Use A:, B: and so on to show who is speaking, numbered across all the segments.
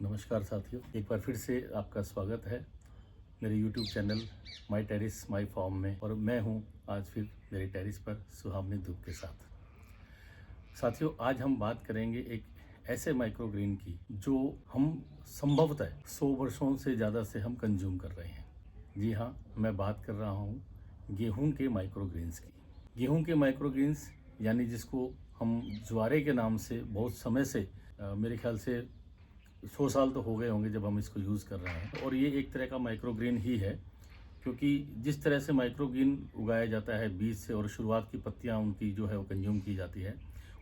A: नमस्कार साथियों, एक बार फिर से आपका स्वागत है मेरे YouTube channel my terrace my farm में। और मैं हूं आज फिर मेरे टेरिस पर सुहावनी धूप के साथ। साथियों, आज हम बात करेंगे एक ऐसे माइक्रोग्रीन की जो हम संभवतः 100 वर्षों से ज़्यादा से हम कंज्यूम कर रहे हैं। जी हाँ, मैं बात कर रहा हूँ गेहूं के माइक्रोग्रीन्स की। गेहूं के माइक्रोग्रीन्स यानी जिसको हम ज्वारे के नाम से बहुत समय से मेरे ख्याल से 100 साल तो हो गए होंगे जब हम इसको यूज़ कर रहे हैं। और ये एक तरह का माइक्रोग्रीन ही है, क्योंकि जिस तरह से माइक्रोग्रीन उगाया जाता है बीज से और शुरुआत की पत्तियां उनकी जो है वो कंज्यूम की जाती है,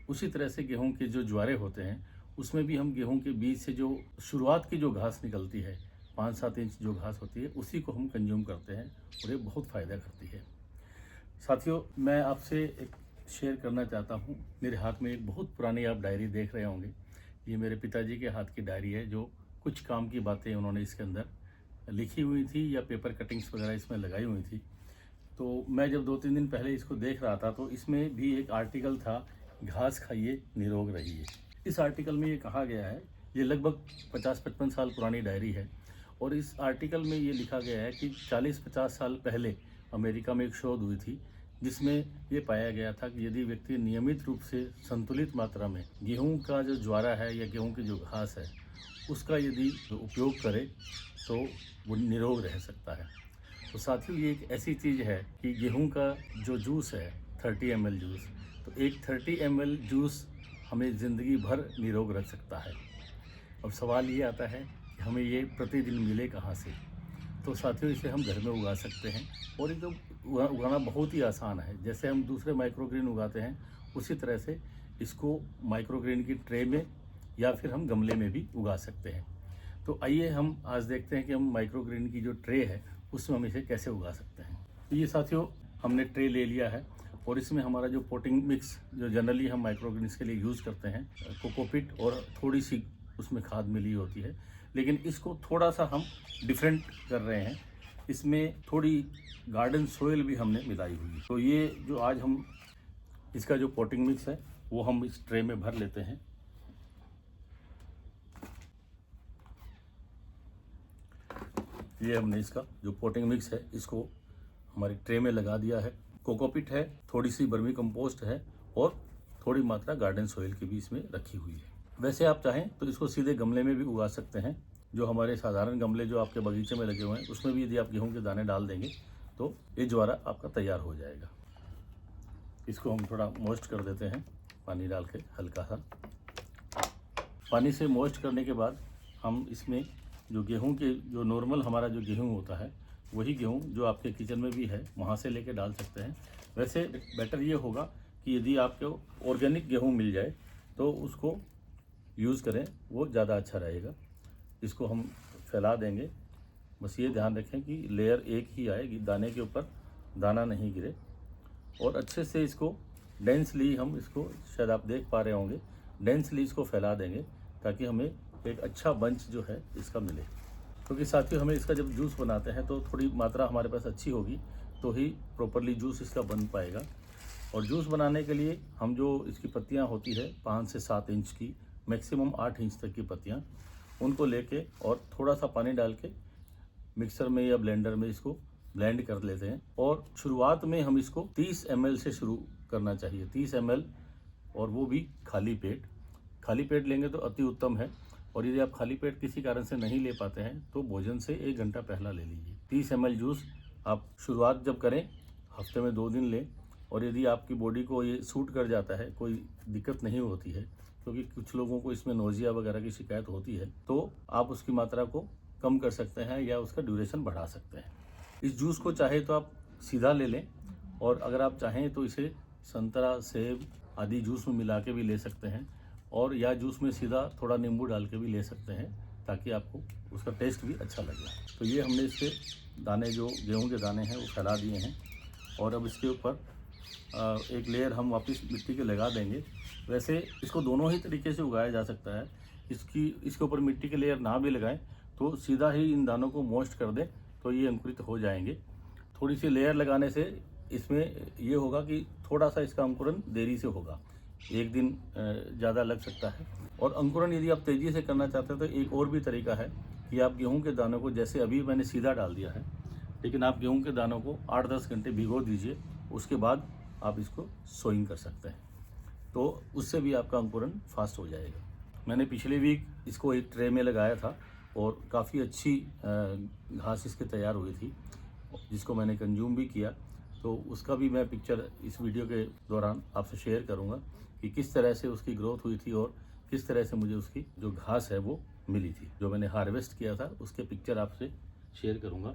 A: उसी तरह से गेहूं के जो ज्वारे होते हैं उसमें भी हम गेहूं के बीज से जो शुरुआत की जो घास निकलती है 5-7 इंच जो घास होती है उसी को हम कंज्यूम करते हैं और ये बहुत फ़ायदा करती है। साथियों, मैं आपसे एक शेयर करना चाहता हूँ। मेरे हाथ में एक बहुत पुरानी आप डायरी देख रहे होंगे। ये मेरे पिताजी के हाथ की डायरी है, जो कुछ काम की बातें उन्होंने इसके अंदर लिखी हुई थी या पेपर कटिंग्स वगैरह इसमें लगाई हुई थी। तो मैं जब 2-3 दिन पहले इसको देख रहा था तो इसमें भी एक आर्टिकल था, घास खाइए निरोग रहिए। इस आर्टिकल में ये कहा गया है, ये लगभग 50-55 साल पुरानी डायरी है, और इस आर्टिकल में ये लिखा गया है कि 40-50 साल पहले अमेरिका में एक शोध हुई थी जिसमें ये पाया गया था कि यदि व्यक्ति नियमित रूप से संतुलित मात्रा में गेहूं का जो ज्वारा है या गेहूं की जो घास है उसका यदि उपयोग करे तो वो निरोग रह सकता है। तो साथियों, ये एक ऐसी चीज़ है कि गेहूं का जो जूस है 30 ml जूस, तो एक 30 ml जूस हमें ज़िंदगी भर निरोग रख सकता है। अब सवाल ये आता है कि हमें ये प्रतिदिन मिले कहाँ से। तो साथियों, इसे हम घर में उगा सकते हैं और एकदम उगाना बहुत ही आसान है। जैसे हम दूसरे माइक्रोग्रीन उगाते हैं उसी तरह से इसको माइक्रोग्रीन की ट्रे में या फिर हम गमले में भी उगा सकते हैं। तो आइए हम आज देखते हैं कि हम माइक्रोग्रीन की जो ट्रे है उसमें हम इसे कैसे उगा सकते हैं। तो ये साथियों, हमने ट्रे ले लिया है और इसमें हमारा जो पोटिंग मिक्स जो जनरली हम माइक्रोग्रीन्स के लिए यूज़ करते हैं, कोकोपीट और थोड़ी सी उसमें खाद मिली होती है, लेकिन इसको थोड़ा सा हम डिफरेंट कर रहे हैं। इसमें थोड़ी गार्डन सोयल भी हमने मिलाई हुई है। तो ये जो आज हम इसका जो पोटिंग मिक्स है वो हम इस ट्रे में भर लेते हैं। ये हमने इसका जो पोटिंग मिक्स है इसको हमारी ट्रे में लगा दिया है। कोकोपीट है, थोड़ी सी वर्मी कंपोस्ट है और थोड़ी मात्रा गार्डन सोयल की भी इसमें रखी हुई है। वैसे आप चाहें तो इसको सीधे गमले में भी उगा सकते हैं। जो हमारे साधारण गमले जो आपके बगीचे में लगे हुए हैं उसमें भी यदि आप गेहूं के दाने डाल देंगे तो ये ज्वारा आपका तैयार हो जाएगा। इसको हम थोड़ा मॉइस्ट कर देते हैं पानी डाल के, हल्का सा पानी से मॉइस्ट करने के बाद हम इसमें जो गेहूं के जो नॉर्मल हमारा जो गेहूं होता है वही गेहूं जो आपके किचन में भी है वहाँ से लेके डाल सकते हैं। वैसे बेटर ये होगा कि यदि आपको ऑर्गेनिक गेहूं मिल जाए तो उसको यूज़ करें, वो ज़्यादा अच्छा रहेगा। इसको हम फैला देंगे, बस ये ध्यान रखें कि लेयर एक ही आए, दाने के ऊपर दाना नहीं गिरे। और अच्छे से इसको डेंसली हम इसको, शायद आप देख पा रहे होंगे, डेंसली इसको फैला देंगे ताकि हमें एक अच्छा बंच जो है इसका मिले। क्योंकि साथियों, हमें इसका जब जूस बनाते हैं तो थोड़ी मात्रा हमारे पास अच्छी होगी तो ही प्रॉपरली जूस इसका बन पाएगा। और जूस बनाने के लिए हम जो इसकी पत्तियाँ होती है 5 से 7 इंच की, मैक्सिमम 8 इंच तक की पत्तियाँ, उनको लेके और थोड़ा सा पानी डाल के मिक्सर में या ब्लेंडर में इसको ब्लेंड कर लेते हैं। और शुरुआत में हम इसको 30 ml से शुरू करना चाहिए, 30 ml, और वो भी खाली पेट। खाली पेट लेंगे तो अति उत्तम है। और यदि आप खाली पेट किसी कारण से नहीं ले पाते हैं तो भोजन से 1 घंटा पहला ले लीजिए। 30 ml जूस आप शुरुआत जब करें हफ्ते में 2 दिन लें। और यदि आपकी बॉडी को ये सूट कर जाता है, कोई दिक्कत नहीं होती है, क्योंकि कुछ लोगों को इसमें नोजिया वगैरह की शिकायत होती है, तो आप उसकी मात्रा को कम कर सकते हैं या उसका ड्यूरेशन बढ़ा सकते हैं। इस जूस को चाहे तो आप सीधा ले लें, और अगर आप चाहें तो इसे संतरा, सेब आदि जूस में मिला के भी ले सकते हैं, और या जूस में सीधा थोड़ा नींबू डाल के भी ले सकते हैं ताकि आपको उसका टेस्ट भी अच्छा लगे। तो ये हमने इसके दाने, जो गेहूं के दाने हैं, वो फैला दिए हैं। और अब इसके ऊपर एक लेयर हम वापस मिट्टी के लगा देंगे। वैसे इसको दोनों ही तरीके से उगाया जा सकता है। इसके ऊपर मिट्टी के लेयर ना भी लगाएं तो सीधा ही इन दानों को मॉइस्ट कर दें तो ये अंकुरित हो जाएंगे। थोड़ी सी लेयर लगाने से इसमें ये होगा कि थोड़ा सा इसका अंकुरन देरी से होगा, एक दिन ज़्यादा लग सकता है। और अंकुरण यदि आप तेज़ी से करना चाहते हैं तो एक और भी तरीका है कि आप गेहूं के दानों को, जैसे अभी मैंने सीधा डाल दिया है, लेकिन आप गेहूं के दानों को 8-10 घंटे भिगो दीजिए, उसके बाद आप इसको सोइंग कर सकते हैं, तो उससे भी आपका अंकुरण फास्ट हो जाएगा। मैंने पिछले वीक इसको एक ट्रे में लगाया था और काफ़ी अच्छी घास इसकी तैयार हुई थी, जिसको मैंने कंज्यूम भी किया। तो उसका भी मैं पिक्चर इस वीडियो के दौरान आपसे शेयर करूंगा कि किस तरह से उसकी ग्रोथ हुई थी और किस तरह से मुझे उसकी जो घास है वो मिली थी, जो मैंने हार्वेस्ट किया था उसके पिक्चर आपसे शेयर करूंगा।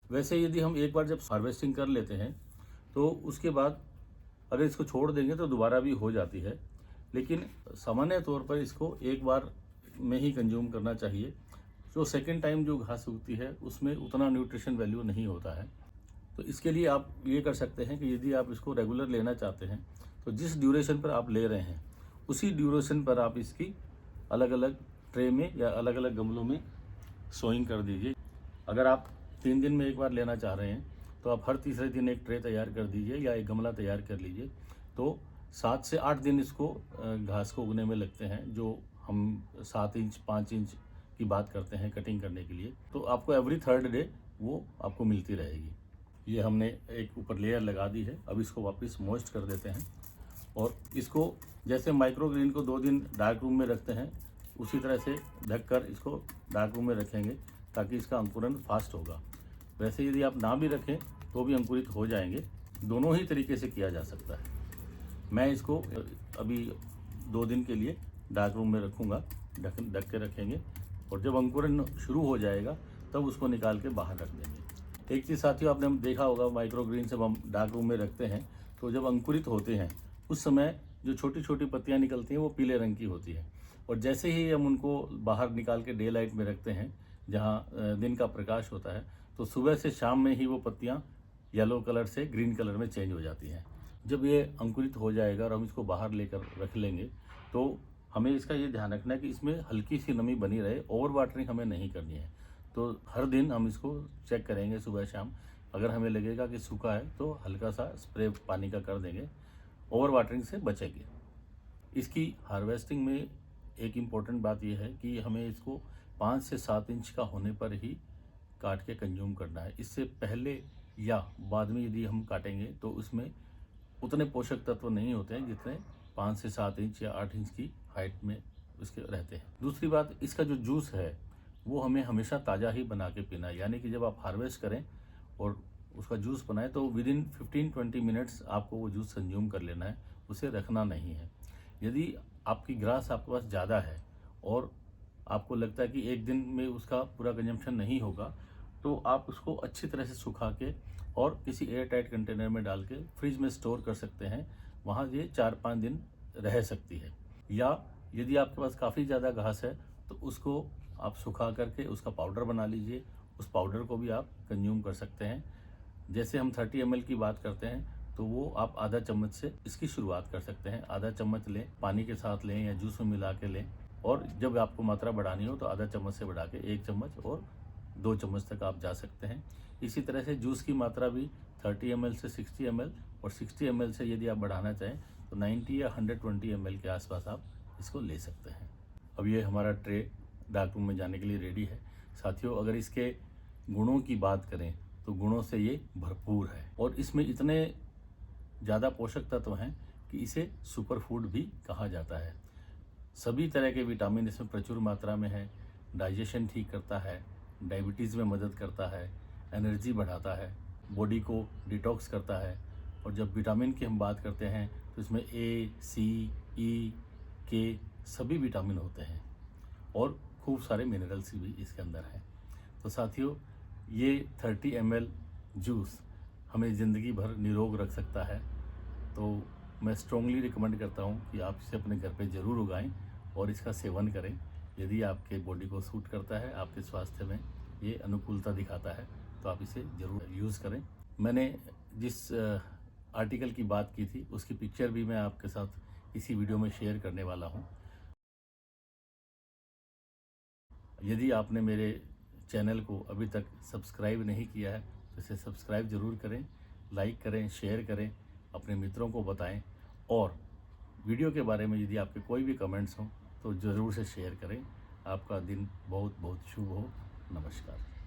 A: वैसे यदि हम एक बार जब हार्वेस्टिंग कर लेते हैं तो उसके बाद अगर इसको छोड़ देंगे तो दोबारा भी हो जाती है, लेकिन सामान्य तौर पर इसको एक बार में ही कंज्यूम करना चाहिए। जो सेकेंड टाइम जो घास उगती है उसमें उतना न्यूट्रिशन वैल्यू नहीं होता है। तो इसके लिए आप ये कर सकते हैं कि यदि आप इसको रेगुलर लेना चाहते हैं तो जिस ड्यूरेशन पर आप ले रहे हैं उसी ड्यूरेशन पर आप इसकी अलग अलग ट्रे में या अलग अलग गमलों में सोइंग कर दीजिए। अगर आप 3 दिन में एक बार लेना चाह रहे हैं तो आप हर तीसरे दिन एक ट्रे तैयार कर दीजिए या एक गमला तैयार कर लीजिए। तो 7 से 8 दिन इसको घास को उगने में लगते हैं, जो हम 7 इंच 5 इंच की बात करते हैं कटिंग करने के लिए। तो आपको एवरी थर्ड डे वो आपको मिलती रहेगी। ये हमने एक ऊपर लेयर लगा दी है, अब इसको वापस मॉइस्ट कर देते हैं और इसको जैसे माइक्रोग्रीन को 2 दिन डार्क रूम में रखते हैं उसी तरह से ढककर इसको डार्क रूम में रखेंगे ताकि इसका अंकुरण फास्ट होगा। वैसे यदि आप ना भी रखें तो भी अंकुरित हो जाएंगे, दोनों ही तरीके से किया जा सकता है। मैं इसको अभी 2 दिन के लिए डार्क रूम में रखूँगा, ढक के रखेंगे और जब अंकुरण शुरू हो जाएगा तब उसको निकाल के बाहर रख देंगे। एक चीज़ साथियों, आपने देखा होगा माइक्रोग्रीन जब हम डार्क रूम में रखते हैं तो जब अंकुरित होते हैं उस समय जो छोटी छोटी पत्तियाँ निकलती हैं वो पीले रंग की होती है, और जैसे ही हम उनको बाहर निकाल के डे लाइट में रखते हैं जहाँ दिन का प्रकाश होता है, तो सुबह से शाम में ही वो पत्तियाँ येलो कलर से ग्रीन कलर में चेंज हो जाती हैं। जब ये अंकुरित हो जाएगा और हम इसको बाहर लेकर रख लेंगे तो हमें इसका ये ध्यान रखना है कि इसमें हल्की सी नमी बनी रहे, ओवर वाटरिंग हमें नहीं करनी है। तो हर दिन हम इसको चेक करेंगे सुबह शाम, अगर हमें लगेगा कि सूखा है तो हल्का सा स्प्रे पानी का कर देंगे, ओवर वाटरिंग से बचेंगे। इसकी हार्वेस्टिंग में एक इम्पॉर्टेंट बात यह है कि हमें इसको 5 से 7 इंच का होने पर ही काट के कंज्यूम करना है। इससे पहले या बाद में यदि हम काटेंगे तो उसमें उतने पोषक तत्व नहीं होते हैं जितने 5 से 7 इंच या 8 इंच की हाइट में उसके रहते हैं। दूसरी बात, इसका जो जूस है वो हमें हमेशा ताज़ा ही बना के पीना है, यानी कि जब आप हार्वेस्ट करें और उसका जूस बनाएं तो विद इन 15-20 मिनट्स आपको वो जूस कंज्यूम कर लेना है, उसे रखना नहीं है। यदि आपकी ग्रास आपके पास ज़्यादा है और आपको लगता है कि एक दिन में उसका पूरा कंजम्पशन नहीं होगा, तो आप उसको अच्छी तरह से सुखा के और किसी एयर टाइट कंटेनर में डाल के फ्रिज में स्टोर कर सकते हैं। वहाँ ये 4-5 दिन रह सकती है। या यदि आपके पास काफ़ी ज़्यादा घास है तो उसको आप सुखा करके उसका पाउडर बना लीजिए, उस पाउडर को भी आप कंज्यूम कर सकते हैं। जैसे हम 30 ml की बात करते हैं तो वो आप आधा चम्मच से इसकी शुरुआत कर सकते हैं। आधा चम्मच लें, पानी के साथ लें या जूस में मिला के लें, और जब आपको मात्रा बढ़ानी हो तो आधा चम्मच से बढ़ा के 1 चम्मच और 2 चम्मच तक आप जा सकते हैं। इसी तरह से जूस की मात्रा भी 30 ml से 60 ml और 60 ml से यदि आप बढ़ाना चाहें तो 90 या 120 ml के आसपास आप इसको ले सकते हैं। अब ये हमारा ट्रे डार्क रूम में जाने के लिए रेडी है। साथियों, अगर इसके गुणों की बात करें तो गुणों से ये भरपूर है और इसमें इतने ज़्यादा पोषक तत्व हैं कि इसे सुपर फूड भी कहा जाता है। सभी तरह के विटामिन इसमें प्रचुर मात्रा में है। डाइजेशन ठीक करता है, डायबिटीज़ में मदद करता है, एनर्जी बढ़ाता है, बॉडी को डिटॉक्स करता है। और जब विटामिन की हम बात करते हैं तो इसमें ए, सी, ई, के सभी विटामिन होते हैं और खूब सारे मिनरल्स भी इसके अंदर हैं। तो साथियों, ये 30 ml जूस हमें ज़िंदगी भर निरोग रख सकता है। तो मैं स्ट्रॉन्गली रिकमेंड करता हूँ कि आप इसे अपने घर पे ज़रूर उगाएं और इसका सेवन करें। यदि आपके बॉडी को सूट करता है, आपके स्वास्थ्य में ये अनुकूलता दिखाता है, तो आप इसे ज़रूर यूज़ करें। मैंने जिस आर्टिकल की बात की थी उसकी पिक्चर भी मैं आपके साथ इसी वीडियो में शेयर करने वाला हूँ। यदि आपने मेरे चैनल को अभी तक सब्सक्राइब नहीं किया है तो इसे सब्सक्राइब ज़रूर करें, लाइक करें, शेयर करें, अपने मित्रों को बताएं और वीडियो के बारे में यदि आपके कोई भी कमेंट्स हों तो ज़रूर से शेयर करें। आपका दिन बहुत बहुत शुभ हो। नमस्कार।